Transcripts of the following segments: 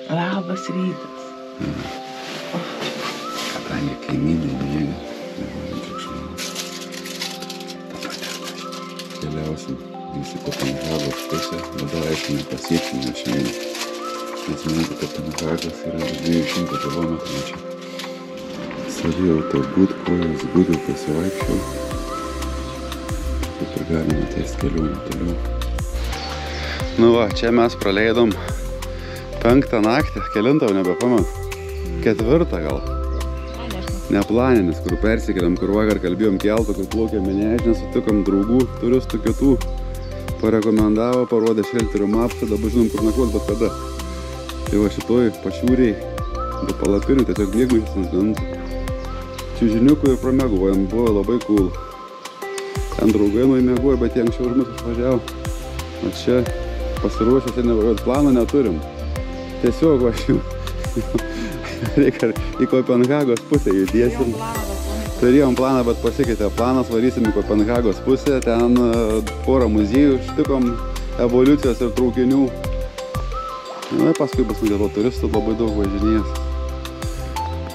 Labas rytas. Kadangi kaimynai miega, keliausim visi Kopenhagos pusę, dabar aišku nepasieksime šiandien, nes manau, Kopenhagas yra 200 km čia. Savijauta būt, kojas gudu pasivaikščiau, kaip ir galima ties kelionį toliau. Nu va, čia mes praleidom 5 naktį, kelintą nebepamenu, 4 gal. Neplaninis, kur persikėlėm, kur vakar kalbėjom keltą, kur plaukėm į Nežinę, sutikom draugų, turistų kitų, parekomendavo, parodė šelterio mapą, dabar žinom, kur nakvot, bet kada. Tai va šitoj pašiūriai, be palapinių, tiesiog mėgaujantis ant gamtų. Čiužiniukų ir pramėguvojom, buvo labai cool. Ten draugai nuėmėgojo, bet jie anksčiau už mus išvažiavo. O čia pasiruošęs ir nevažiuot, plano neturim. Tiesiog važiuojam. Reikia į Kopenhagos pusę judėsim. Turėjom planą, bet pasikeitė planas, varysim į Kopenhagos pusę. Ten porą muziejų ištikom, evoliucijos ir traukinių. Na, paskui bus nugėlo turistų, labai daug važinės.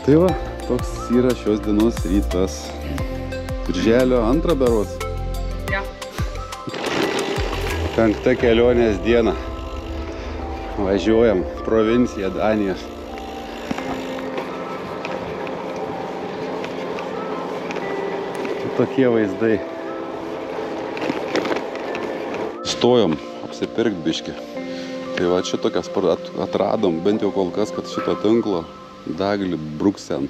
Tai va, toks yra šios dienos rytas. Birželio 2 berods. Ja. 5 kelionės diena. Važiuojam provinciją Danijos. Tokie vaizdai. Stojom apsipirkt biškį. Tai va šitokias atradom, bent jau kol kas, kad šito tinklo Dagli Bruksen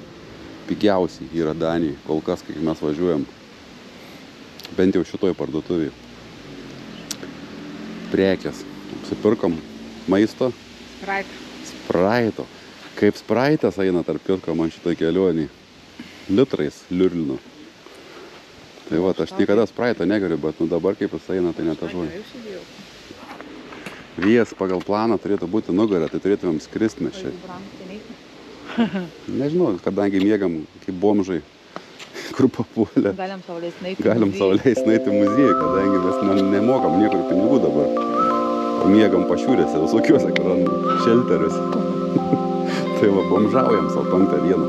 pigiausiai yra Danijai, kol kas, kai mes važiuojam. Bent jau šitoj parduotuvėje. Prekės. Apsipirkom maisto. Spraito. Kaip spraitas eina tarp pirko man šitoj kelionį. Litrais liurlinu. Tai va, aš niekada spraito negeriu, bet nu dabar kaip jis eina, tai netažuoju. Vėjas pagal planą turėtų būti nugarę, tai turėtumėm skrist mes čia. Nežinau, kadangi miegam kaip bomžai, kur papuolė. Galim sau leist nueiti į muziejų, kadangi mes nemokam niekur pinigų dabar. Miegam pašiūrėse, visokiuose, kur ant šelteriuose. Tai va, bomžaujam sau 5 dieną.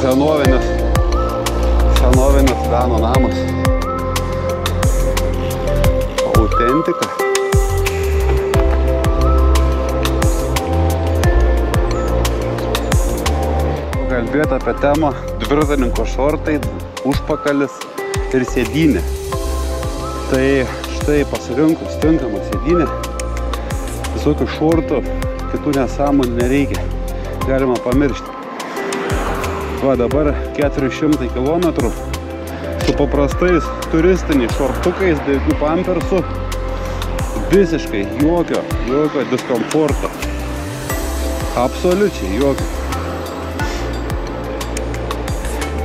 Senovinis Danų namas. Autentika. Kalbėti apie temą dviratininko šortai, užpakalis ir sėdynė. Tai štai pasirinkus tinkamą sėdynę, visokių šortų, kitų nesąmonų nereikia. Galima pamiršti. Va dabar 400 km su paprastais turistiniais šortukais, be jokių pampersų, visiškai jokio diskomforto. Absoliučiai jokio.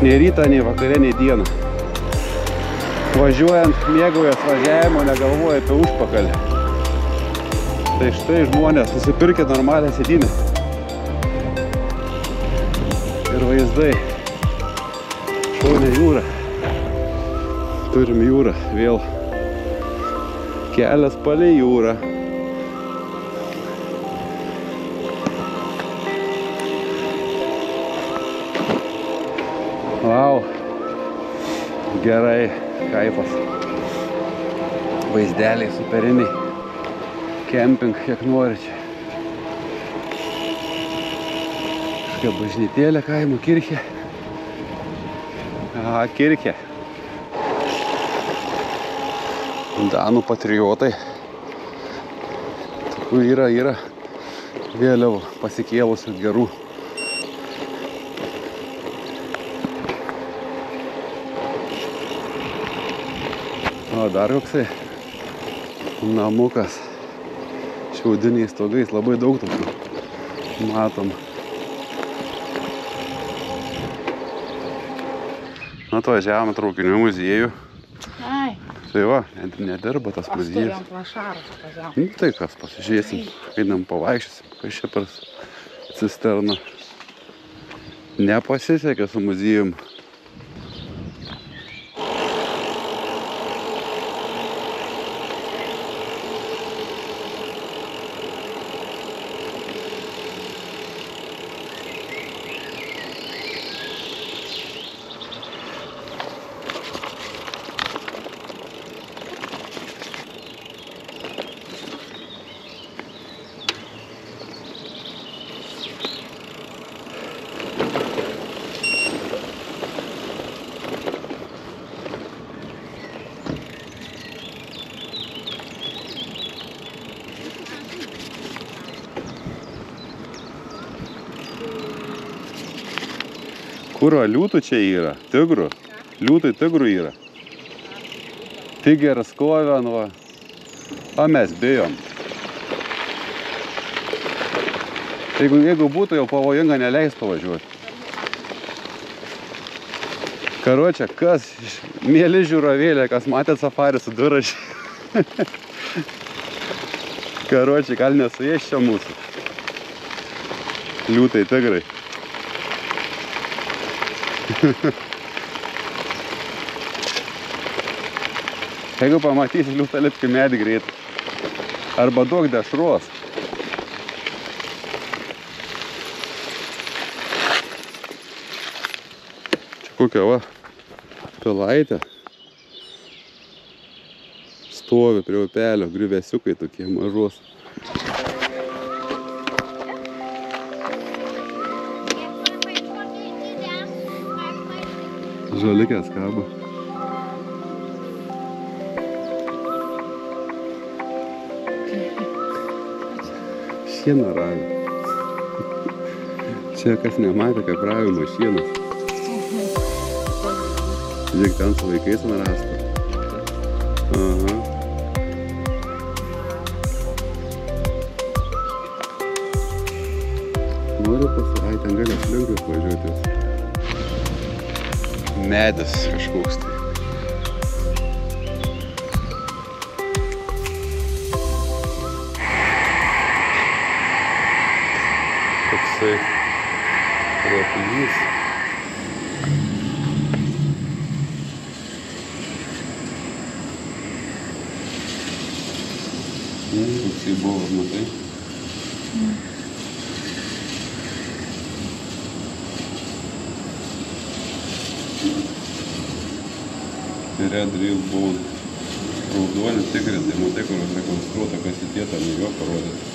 Nei rytą, nei vakarė, nei dieną. Važiuojant, mėgaujas važiavimo, negalvoja apie užpakalį. Tai štai žmonės susipirkė normalią sėdynę. Ir vaizdai. Šaunė jūra. Turim jūrą vėl. Kelias palei jūrą. Vau. Gerai. Kaifas. Vaizdeliai superiniai. Kemping, kiek nori čia. Kažkokia bažnytėlė kaimo, kirchė. Aha, kirchė. Danų patriotai. Tokių yra vėliavų pasikėlusių gerų. O dar koksai namukas. Šiaudiniais stogais, labai daug tokių matom. Atvažiavome traukinių muziejų. Ai. Tai va, nedirba tas muziejus. Pastovėjom plašarus atvažiavom. Tai kas, pasižiūrėsim, einam pavaikščiosim, kas čia per cisterną. Nepasisekė su muziejum. Kuro liūtų čia yra? Tigrų? Liūtai tigrų yra. Tigeras kovė, nu va. O mes bijom. Jeigu būtų jau pavojinga, neleis pavažiuoti. Karočią, kas, mėly žiūrovėlė, kas matėt safarį su dviračiu. Karočią, gal nesuės čia mūsų. Liūtai, tigrai. Jeigu pamatysi liūtą, lipk į medį greitai. Arba duok dešros. Čia kokia va pilaitė. Stovi prie upelio, grįvesiukai tokie mažos. Žalikės kabo. Šieną ravė. Čia kas nematė, kaip ravimo šienas. Žiūrėk, ten su vaikais narasta. Aha. Noriu ai, ten gali aplinkui važiuoti. Medis kažkoks tai. Toksai roplys. Toksai buvo, matai? Red Real Bone. Raudoni tigrai, tai matai, kur rekonstruota kasitietą nuo jo parodyti.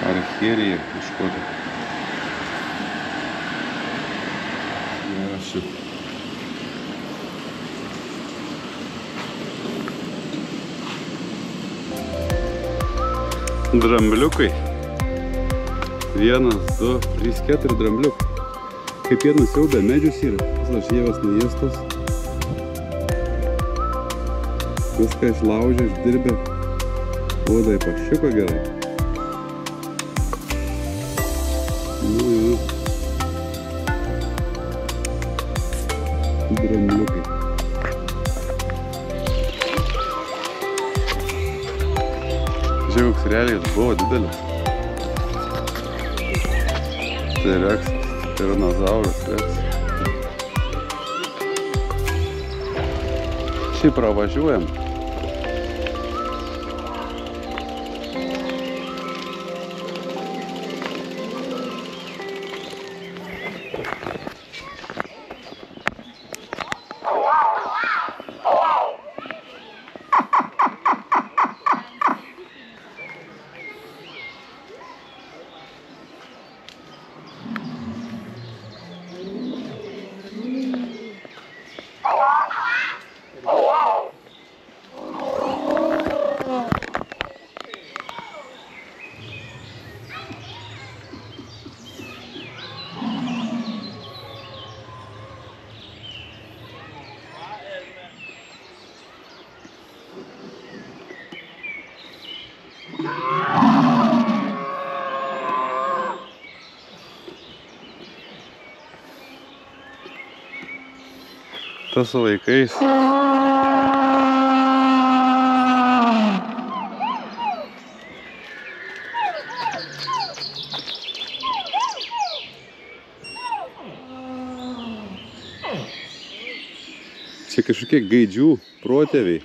Archerija kažkokia. Ačiū. Drambliukai. 1, 2, 3, 4 drambliukai. Kaip jie nusiaubę medžius yra. Visas žievas nuėstos. Viską išlaužė, išdirbė. Odai pašiko gerai. Drambliukai. Žiūrėk, realiai jis buvo didelis. Tai reksas, tiranozauras reksas. Šiaip pravažiuojam. Tas su vaikais. Čia kažkokie gaidžių protėviai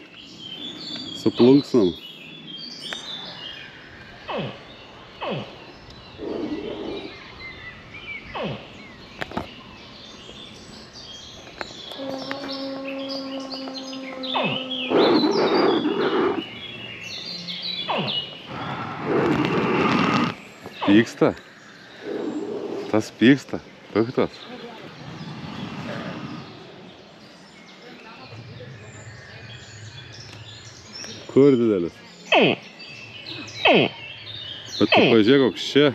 su plunksnom. Pyksta. Tas pyksta. Piktas. Kur didelis? Bet tu pažiūrėk, koks čia.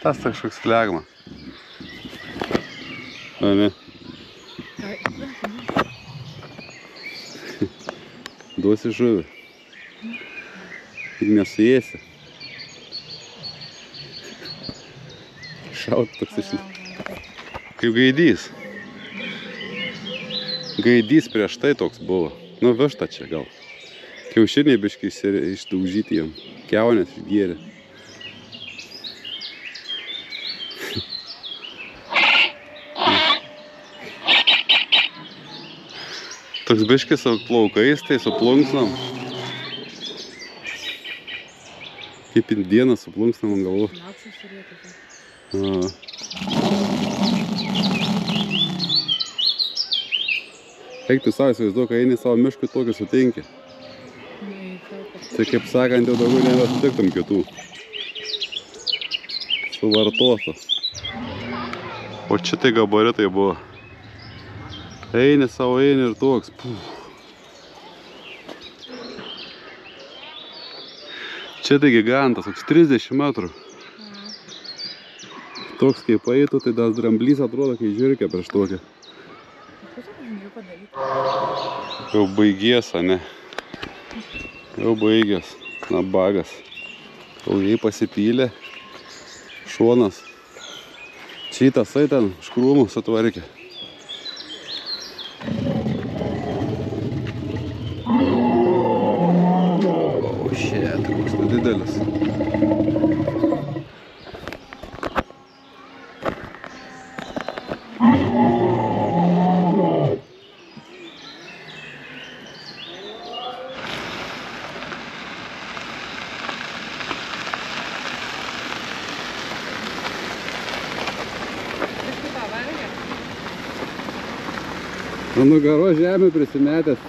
Tas kažkoks flegma. A ne? Duosi žuvį. Tik nesuėsi. Šaut toks išlis. Kaip gaidys. Gaidys prieš tai toks buvo. Nu, višta čia gal. Kiaušiniai biškai išdaužyti jam. Kiaunės išgėrė. Toks biškai su plaukais, tai su plunksnom. Kaip indienas su plunksnom ant galvų. Eik tu savo įsivaizduok, kai eini savo miškui tokį sutinki. Tai kaip sakant, jau daugiau nebesutiktum kitų. Suvartotų. O čia tai gabaritai buvo. Eini savo, eini ir toks. Čia tai gigantas, toks 30 metrų. Toks kaip eitų, tai tas dramblys atrodo kaip žirkė prieš tokią. Jau baigės, ane? Jau baigės. Nabagas. Kaujai pasipylė. Šonas. Čia tasai ten škrūmų sutvarkė. O, šet, koks tu didelis. Nugaro žemė prisimetęs.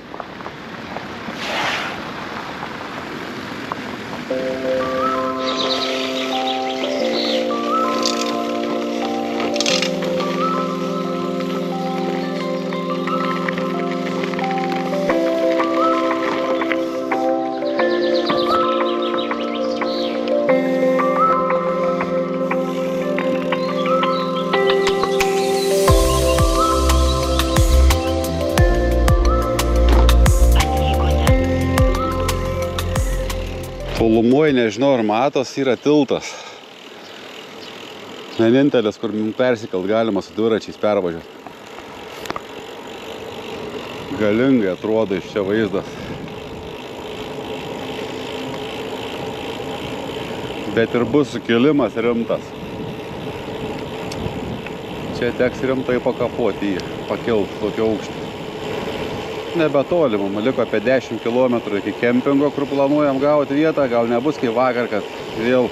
Tolumoje, nežinau, ar matos, yra tiltas. Vienintelis, kur persikelt galima su dviračiais pervažiuoti. Galingai atrodo iš čia vaizdas. Bet ir bus sukilimas rimtas. Čia teks rimtai pakapoti jį, pakilti tokio aukštį. Nebetoli, mum liko apie 10 km iki kempingo, kur planuojam gauti vietą. Gal nebus kaip vakar, kad vėl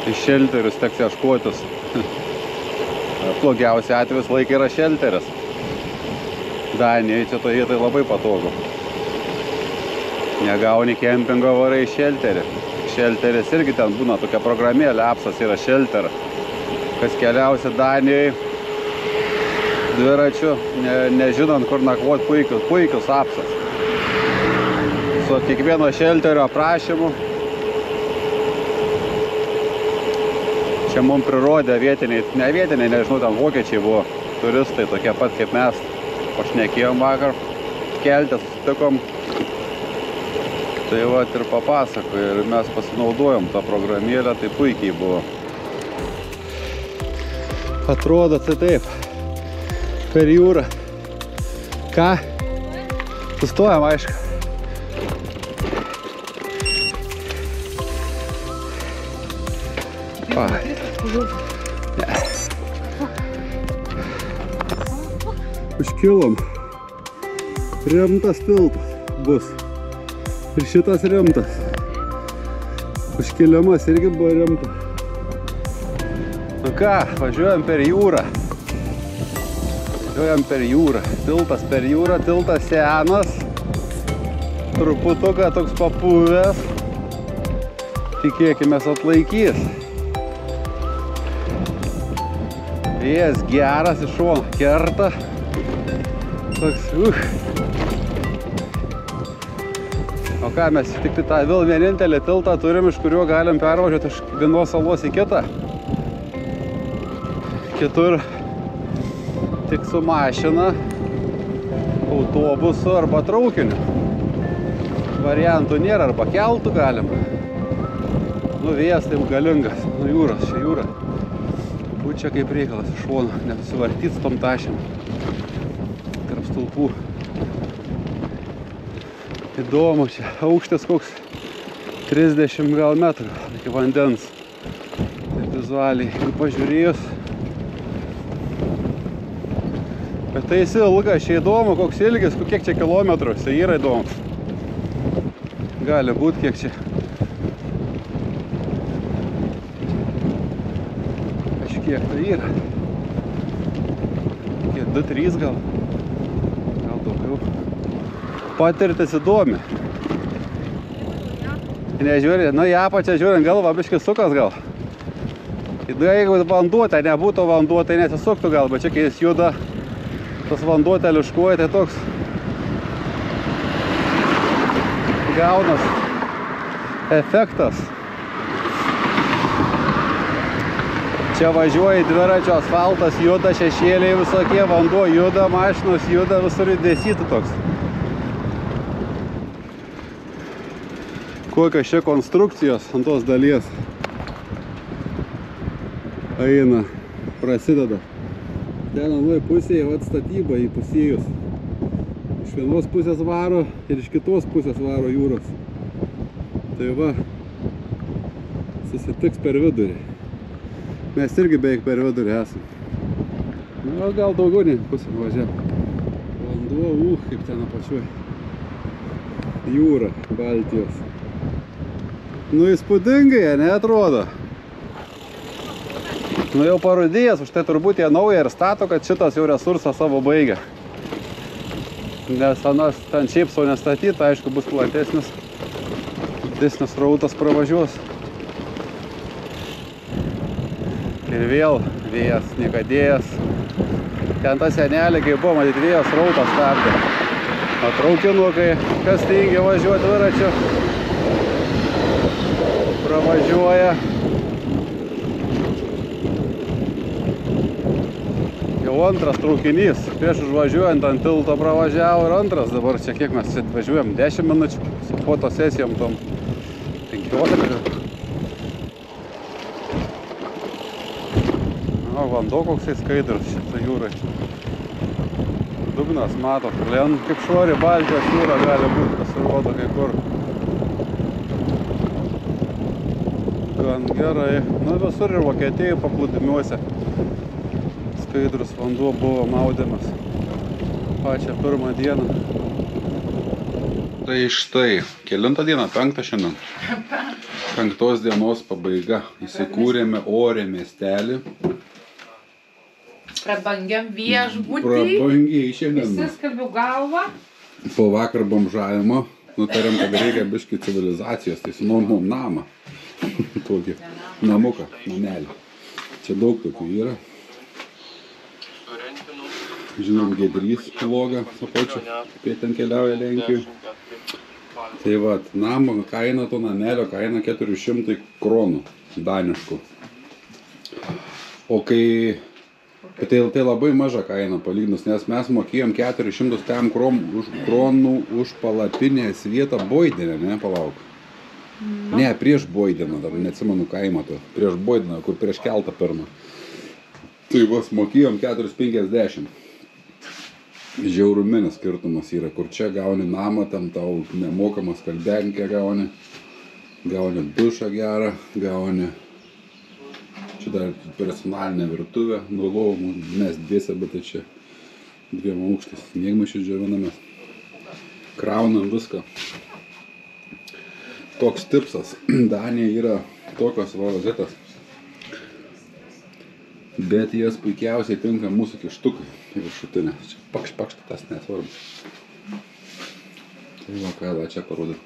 iš šelterius teks ieškotis. Blogiausia atvejs laikai yra šelteris. Danijai čia to vietai labai patogu. Negauni kempingo, varai į šelterį. Šelteris irgi ten būna tokia programėlė, apsas yra šelter. Kas keliausi Danijai dviračiu, nežinant kur nakvoti, puikius apsas. Su kiekvieno šelterio aprašymu. Čia mums prirodė vietiniai, ne vietiniai, nežinau, ten vokiečiai buvo, turistai tokie pat kaip mes. Pašnekėjom vakar, keltę susitikom. Tai va ir papasakoju ir mes pasinaudojom tą programėlę, tai puikiai buvo. Atrodo tai taip. Per jūrą. Ką? Sustojam, aišku. Ne. Užkilom. Rimtas tiltas bus. Ir šitas rimtas. Užkilimas irgi buvo rimtas. Nu ką, važiuojam per jūrą. Važiuojam per jūrą. Tiltas per jūrą, tiltas senas. Truputuką toks papuvęs. Tikėkimės atlaikys. Vėjas geras iš šono kerta. Toks, O ką, mes tik tą vėl vienintelį tiltą turim, iš kuriuo galim pervažiuoti iš vienos salos į kitą. Kitur tik su mašina, autobusu arba traukiniu. Variantų nėra, arba keltų galim. Nu, vėjas taip galingas, nu jūros, čia jūra. Būt čia kaip reikalas iš šono, nesusivartyt su tom tašėm. Tarp stulpų. Įdomu, čia aukštis koks 30 gal metrų iki vandens. Taip vizualiai, jeigu pažiūrėjus. Bet tai jis ilgas, čia įdomu, koks ilgis, kiek čia kilometrų, tai yra įdomus. Gali būti kiek čia. Kažkiek tai yra. Kiek 2-3 gal. Gal daugiau. Patirtis įdomi. Nežiūrė, nu į apačią žiūrint galva, biškį sukas gal. Jeigu vanduo, tai nebūtų vanduo, tai nesisuktų gal, bet čia kai jis juda, tas vanduo teliškuoja, tai toks gaunas efektas. Čia važiuoja dviračio asfaltas, juda šešėliai visokie, vanduo juda, mašinos juda, visur judėsytų toks. Kokios čia konstrukcijos ant tos dalies eina, prasideda. Ten anoj pusėje atstatyba įpusėjus. Iš vienos pusės varo ir iš kitos pusės varo jūros. Tai va, susitiks per vidurį. Mes irgi beveik per vidurį esam. Nu, gal daugiau nei pusė važiavo. Vanduo, kaip ten apačiuoja. Jūra Baltijos. Nu, įspūdingai, neatrodo. Nu, jau parudėjęs, už tai turbūt jie naują ir stato, kad šitas jau resursą savo baigia. Nes anas ten šiaip sau nestatyta, aišku, bus platesnis. Didesnis rautas pravažiuos. Ir vėl vėjas niekadėjas. Ten ta senelė, kai buvo, matyt, vėjas rautas stabdė. Traukinukai, kas tingi važiuoti dviračiu. Pravažiuoja. Jau antras traukinys. Prieš užvažiuojant ant tilto pravažiavo ir antras. Dabar čia kiek mes čia važiuojam? 10 minučių. Su fotosesijom tom 15. O, vanduo koksai skaidrus šitą jūrą. Dugnas mato. Kaip švari Baltijos jūra gali būti, pasirodo kai kur. Gan gerai. Nu, visur ir Vokietijai paplūdimiuose skaidrus vanduo buvo maudymas. Pačią pirmą dieną. Tai štai, kelintą dieną, 5 šiandien. 5 dienos pabaiga. Įsikūrėme ore miestelį. Prabangiam viešbutį. Prabangiai šiandien. Įsiskalbiu galvą. Po vakar bomžavimo nutarėm, kad reikia biškį civilizacijos, tai sunuomom namą. Tokį namuką, namelį. Čia daug tokių yra. Žinom, Giedrys vlogą apačiu, apie ten keliauja Lenkijų. Tai vat, namo kaina, to namelio kaina 400 kronų daniškų. O kai... Tai labai maža kaina palyginus, nes mes mokėjom 400 kronų už palapinės vietą Boidenę, ne, palauk. Ne, prieš Boideną, dar neatsimenu kaimą to, prieš Boideną, kur prieš keltą pirmą. Tai vos mokėjom 4,50. Žiauruminis skirtumas yra, kur čia gauni namą, tam tau nemokamas kalbenkę gauni dušą gerą, gauni čia dar personalinę virtuvę, nuo lovų mes dviese, bet tai čia 2 aukštais, miegmaišius džiovinamės, kraunam viską. Toks tipsas, Danija yra tokios rozetas, bet jas puikiausiai tinka mūsų kištukai į viršutinę. Čia pakšt, tas nesvarbu. Tai va, ką da čia parodyti.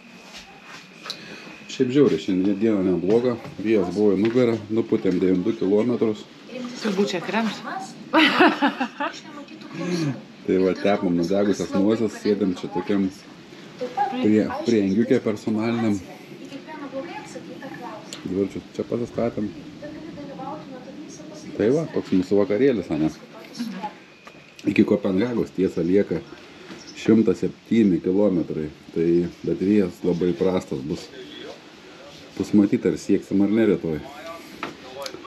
Šiaip žiauriai, šiandien diena nebloga. Vėjas buvo į nugarą, nuputėm 9 kilometrus. Turbūt čia krems. Tai va, tepam nudegusias nosies, sėdėm čia tokiam priengiukė personaliniam. Dvirčius čia pasistatėm. Tai va, toks mūsų vakarėlis, ane. Iki Kopenhagos tiesa lieka 107 kilometrai. Tai, bet vėjas labai prastas bus. Bus matyti, ar sieksim ar ne rytoj.